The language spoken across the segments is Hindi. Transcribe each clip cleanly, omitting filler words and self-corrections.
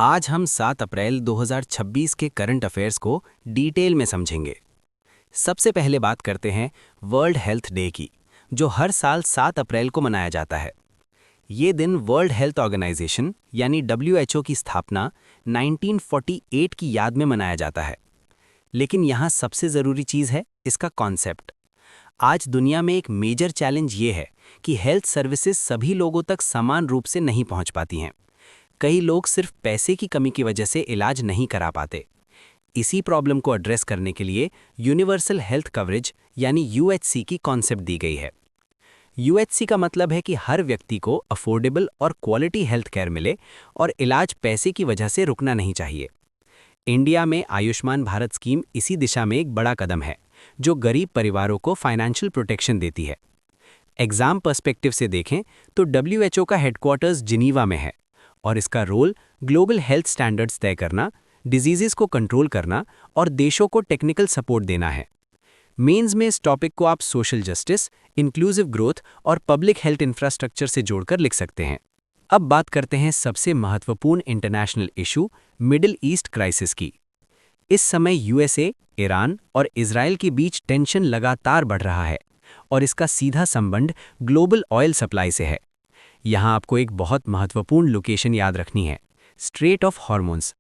आज हम 7 अप्रैल 2026 के करंट अफेयर्स को डिटेल में समझेंगे। सबसे पहले बात करते हैं वर्ल्ड हेल्थ डे की, जो हर साल 7 अप्रैल को मनाया जाता है। ये दिन वर्ल्ड हेल्थ ऑर्गेनाइजेशन यानी WHO की स्थापना 1948 की याद में मनाया जाता है। लेकिन यहाँ सबसे ज़रूरी चीज़ है इसका कॉन्सेप्ट। आज दुनिया में एक मेजर चैलेंज ये है कि हेल्थ सर्विसेज सभी लोगों तक समान रूप से नहीं पहुँच पाती हैं। कई लोग सिर्फ पैसे की कमी की वजह से इलाज नहीं करा पाते। इसी प्रॉब्लम को एड्रेस करने के लिए यूनिवर्सल हेल्थ कवरेज यानी UHC की कॉन्सेप्ट दी गई है। UHC का मतलब है कि हर व्यक्ति को अफोर्डेबल और क्वालिटी हेल्थ केयर मिले और इलाज पैसे की वजह से रुकना नहीं चाहिए। इंडिया में आयुष्मान भारत स्कीम इसी दिशा में एक बड़ा कदम है, जो गरीब परिवारों को फाइनेंशियल प्रोटेक्शन देती है। एग्जाम पर्सपेक्टिव से देखें तो WHO का हेडक्वार्टर्स जिनीवा में है और इसका रोल ग्लोबल हेल्थ स्टैंडर्ड्स तय करना, डिजीज़ेस को कंट्रोल करना और देशों को टेक्निकल सपोर्ट देना है। मेंस में इस टॉपिक को आप सोशल जस्टिस, इंक्लूसिव ग्रोथ और पब्लिक हेल्थ इंफ्रास्ट्रक्चर से जोड़कर लिख सकते हैं। अब बात करते हैं सबसे महत्वपूर्ण international issue middle east crisis की। इस समय USA, ईरान और इजराइल के बीच टेंशन लगातार बढ़ रहा है और इसका सीधा संबंध ग्लोबल ऑयल सप्लाई से है। यहाँ आपको एक बहुत महत्वपूर्ण लोकेशन याद रखनी है, स्ट्रेट ऑफ हॉर्मोन्स।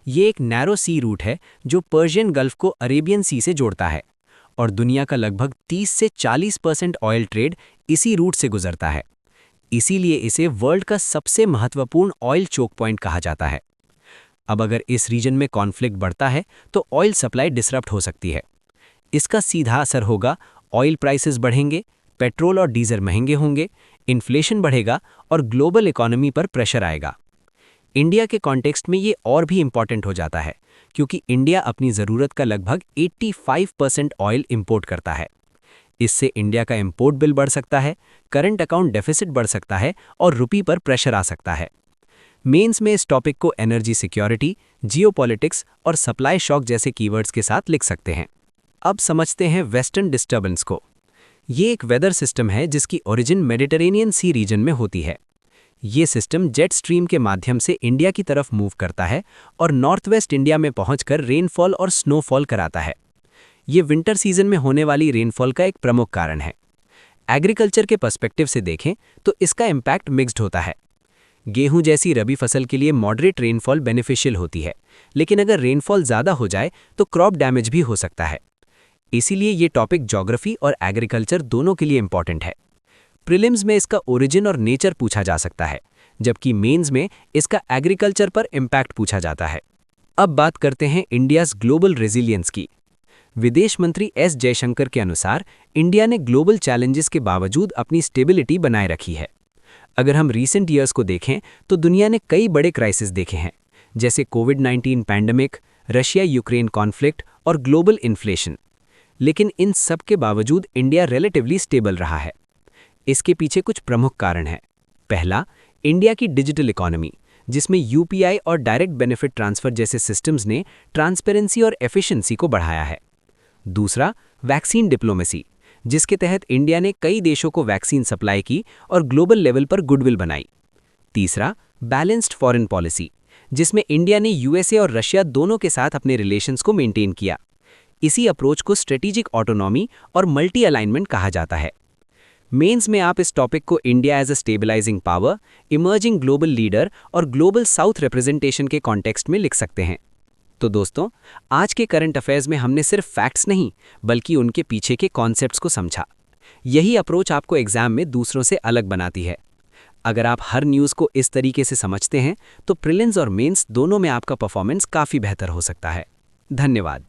ये एक नैरो सी रूट है जो पर्शियन गल्फ को अरेबियन सी से जोड़ता है और दुनिया का लगभग 30 से 40% ऑयल ट्रेड इसी रूट से गुजरता है। इसीलिए इसे वर्ल्ड का सबसे महत्वपूर्ण ऑयल चोक पॉइंट कहा जाता है। अब अगर इस रीजन में कॉन्फ्लिक्ट बढ़ता है तो ऑयल सप्लाई डिसरप्ट हो सकती है। इसका सीधा असर होगा, ऑयल प्राइसेस बढ़ेंगे, पेट्रोल और डीजल महंगे होंगे, इन्फ्लेशन बढ़ेगा और ग्लोबल इकोनॉमी पर प्रेशर आएगा। इंडिया के कॉन्टेक्स्ट में ये और भी इंपॉर्टेंट हो जाता है, क्योंकि इंडिया अपनी ज़रूरत का लगभग 85% ऑयल इंपोर्ट करता है। इससे इंडिया का इंपोर्ट बिल बढ़ सकता है, करंट अकाउंट डेफिसिट बढ़ सकता है और रुपये पर प्रेशर आ सकता है। मेंस में इस टॉपिक को एनर्जी सिक्योरिटी, जियोपॉलिटिक्स और सप्लाई शॉक जैसे कीवर्ड्स के साथ लिख सकते हैं। अब समझते हैं वेस्टर्न डिस्टर्बेंस को। ये एक वेदर सिस्टम है जिसकी ओरिजिन मेडिटेरेनियन सी रीजन में होती है। ये सिस्टम जेट स्ट्रीम के माध्यम से इंडिया की तरफ मूव करता है और नॉर्थ वेस्ट इंडिया में पहुंचकर रेनफॉल और स्नोफॉल कराता है। ये विंटर सीजन में होने वाली रेनफॉल का एक प्रमुख कारण है। एग्रीकल्चर के पर्सपेक्टिव से देखें तो इसका इम्पैक्ट मिक्स्ड होता है। गेहूं जैसी रबी फसल के लिए मॉडरेट रेनफॉल बेनिफिशियल होती है, लेकिन अगर रेनफॉल ज़्यादा हो जाए तो क्रॉप डैमेज भी हो सकता है। इसीलिए ये टॉपिक ज्योग्राफी और एग्रीकल्चर दोनों के लिए इंपॉर्टेंट है। प्रीलिम्स में इसका ओरिजिन और नेचर पूछा जा सकता है, जबकि मेंस में इसका एग्रीकल्चर पर इम्पैक्ट पूछा जाता है। अब बात करते हैं इंडियाज़ ग्लोबल रेजिलियंस की। विदेश मंत्री S जयशंकर के अनुसार इंडिया ने ग्लोबल चैलेंजेस के बावजूद अपनी स्टेबिलिटी बनाए रखी है। अगर हम रीसेंट ईयर्स को देखें तो दुनिया ने कई बड़े क्राइसिस देखे हैं, जैसे कोविड-19 पैंडेमिक, रशिया यूक्रेन कॉन्फ्लिक्ट और ग्लोबल इन्फ्लेशन। लेकिन इन सब के बावजूद इंडिया रिलेटिवली स्टेबल रहा है। इसके पीछे कुछ प्रमुख कारण हैं। पहला, इंडिया की डिजिटल इकोनॉमी, जिसमें UPI और डायरेक्ट बेनिफिट ट्रांसफर जैसे सिस्टम्स ने ट्रांसपेरेंसी और एफिशिएंसी को बढ़ाया है। दूसरा, वैक्सीन डिप्लोमेसी, जिसके तहत इंडिया ने कई देशों को वैक्सीन सप्लाई की और ग्लोबल लेवल पर गुडविल बनाई। तीसरा, बैलेंस्ड फॉरेन पॉलिसी, जिसमें इंडिया ने USA और रशिया दोनों के साथ अपने रिलेशंस को मेंटेन किया। इसी अप्रोच को स्ट्रेटेजिक ऑटोनॉमी और मल्टी अलाइनमेंट कहा जाता है। मेंस में आप इस टॉपिक को India as a stabilising power, emerging global leader और ग्लोबल साउथ रिप्रेजेंटेशन के कॉन्टेक्स्ट में लिख सकते हैं। तो दोस्तों, आज के करंट अफेयर्स में हमने सिर्फ फैक्ट्स नहीं, बल्कि उनके पीछे के कॉन्सेप्ट्स को समझा। यही अप्रोच आपको एग्जाम में दूसरों से अलग बनाती है। अगर आप हर न्यूज़ को इस तरीके से समझते हैं तो प्रीलिम्स और मेंस दोनों में आपका परफॉर्मेंस काफ़ी बेहतर हो सकता है। धन्यवाद।